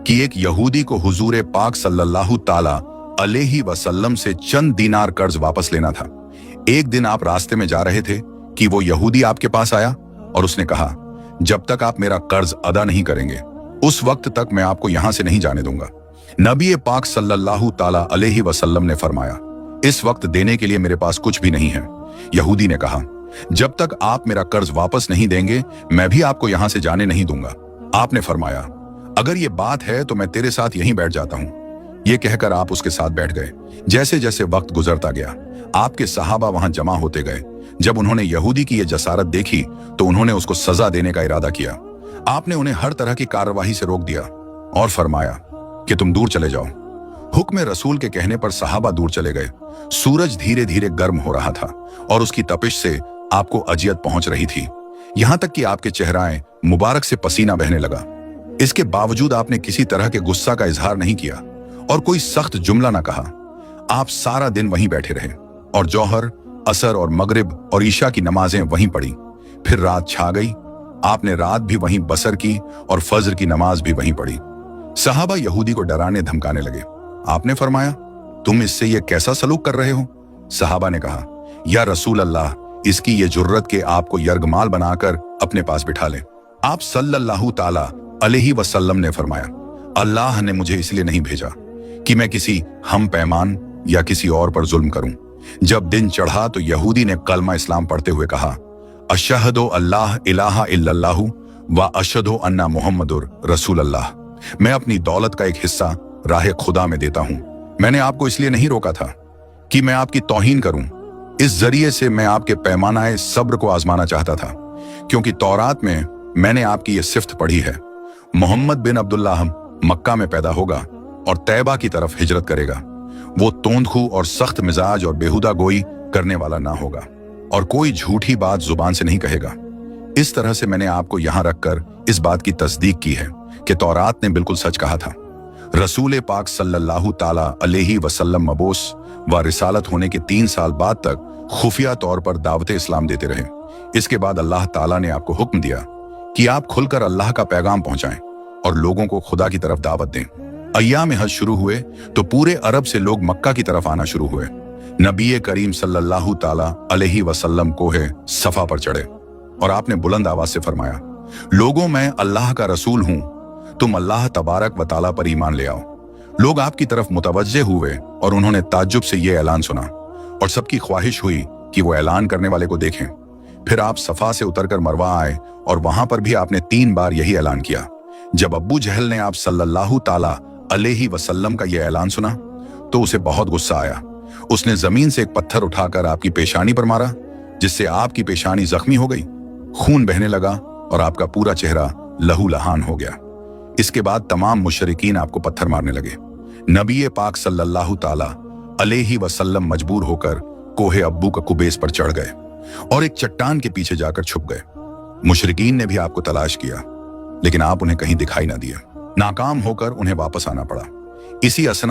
कि एक यहूदी को हुजूर पाक सल्लल्लाहु ताला अलैहि वसल्लम से चंद दीनार कर्ज वापस लेना था। एक दिन आप रास्ते में जा रहे थे कि वो यहूदी आपके पास आया और उसने कहा, जब तक आप मेरा कर्ज अदा नहीं करेंगे उस वक्त तक मैं आपको यहां से नहीं जाने दूंगा। नबी पाक सल्लल्लाहु ताला अलैहि वसल्लम ने फरमाया, इस वक्त देने के लिए मेरे पास कुछ भी नहीं है। यहूदी ने कहा, जब तक आप मेरा कर्ज वापस नहीं देंगे मैं भी आपको यहां से जाने नहीं दूंगा। आपने फरमाया, अगर ये बात है तो मैं तेरे साथ यहीं बैठ जाता हूं। ये कहकर आप उसके साथ बैठ गए। जैसे जैसे वक्त गुजरता गया आपके सहाबा वहां जमा होते गए। जब उन्होंने यहूदी की यह जसारत देखी तो उन्होंने उसको सजा देने का इरादा किया। आपने उन्हें हर तरह की कार्रवाई से रोक दिया और फरमाया कि तुम दूर चले जाओ। हुक्म रसूल के कहने पर सहाबा दूर चले गए। सूरज धीरे धीरे गर्म हो रहा था और उसकी तपिश से आपको अजियत पहुंच रही थी, यहां तक कि आपके चेहराए मुबारक से पसीना बहने लगा। इसके बावजूद आपने किसी तरह के गुस्सा का इजहार नहीं किया और कोई सख्त जुमला ना कहा। आप सारा दिन वहीं बैठे रहे और जौहर, असर और मगरिब और ईशा की नमाजें वहीं पढ़ी। फिर रात छा गई। आपने रात भी वहीं बसर की और फज्र की नमाज भी वहीं पढ़ी। सहाबा यहूदी को डराने धमकाने लगे। आपने फरमाया, तुम इससे ये कैसा सलूक कर रहे हो? सहाबा ने कहा, या रसूल अल्लाह, इसकी ये जुर्रत के आपको यर्गमाल बनाकर अपने पास बिठा लें। आप सल्लल्लाहु ताला अलैहि वसल्लम ने फरमाया, अल्लाह ने मुझे इसलिए नहीं भेजा कि मैं किसी हम पैमान या किसी और पर जुल्म करूं। जब दिन चढ़ा तो यहूदी ने कलमा इस्लाम पढ़ते हुए कहा, अशहदु अल्लाह इलाहा इल्लल्लाहु व अशहदु अन्ना मुहम्मदुर रसूल अल्लाह। मैं अपनी दौलत का एक हिस्सा राह खुदा में देता हूं। मैंने आपको इसलिए नहीं रोका था कि मैं आपकी तौहीन करूं। इस जरिए से मैं आपके पैमानाए सब्र को आजमाना चाहता था, क्योंकि तौरात में मैंने आपकी ये सिफ्त पढ़ी है, मोहम्मद बिन अब्दुल्लाह मक्का में पैदा होगा और तैबा की तरफ हिजरत करेगा। वो तोंदखू और सख्त मिजाज और बेहुदा गोई करने वाला ना होगा और कोई झूठी बात जुबान से नहीं कहेगा। इस तरह से मैंने आपको यहां रखकर इस बात की तस्दीक की है कि तौरात ने बिल्कुल सच कहा था। रसूल पाक सल्लल्लाहु ताला अलैहि वसल्लम मबूस व रिसालत होने के 3 साल बाद तक खुफिया तौर पर दावत इस्लाम देते रहे। इसके बाद अल्लाह ताला ने आपको हुक्म दिया कि आप खुलकर अल्लाह का पैगाम पहुंचाएं और लोगों को खुदा की तरफ दावत दें। अय्याम हज शुरू हुए तो पूरे अरब से लोग मक्का की तरफ आना शुरू हुए। नबी करीम सल्लल्लाहु ताला अलैहि वसल्लम कोहे सफा पर चढ़े और आपने बुलंद आवाज से फरमाया, लोगों, मैं अल्लाह का रसूल हूं, तुम अल्लाह तबारक व ताला पर ईमान ले आओ। लोग आपकी तरफ मुतवज्जे हुए और उन्होंने ताज्जुब से यह ऐलान सुना और सबकी ख्वाहिश हुई कि वो ऐलान करने वाले को देखें। फिर आप सफा से उतरकर मरवा आए और वहां पर भी आपने 3 बार यही ऐलान किया। जब अब्बू जहल ने आप सल्लल्लाहु ताला अलैहि वसल्लम का यह ऐलान सुना तो उसे बहुत गुस्सा आया। उसने जमीन से एक पत्थर उठाकर आपकी पेशानी पर मारा, जिससे आपकी पेशानी जख्मी हो गई, खून बहने लगा और आपका पूरा चेहरा लहू लहान हो गया। इसके बाद तमाम मुशरिकीन आपको पत्थर मारने लगे। नबी पाक सल्लल्लाहु ताला अलैहि वसल्लम मजबूर होकर कोहे अब्बू का कुबेस पर चढ़ गए और एक चट्टान के पीछे जाकर छुप गए। मुशरिकीन ने भी आपको तलाश किया, लेकिन आप उन्हें कहीं दिखाई ना दिए। नाकाम होकर उन्हें वापस आना पड़ा। इसी असना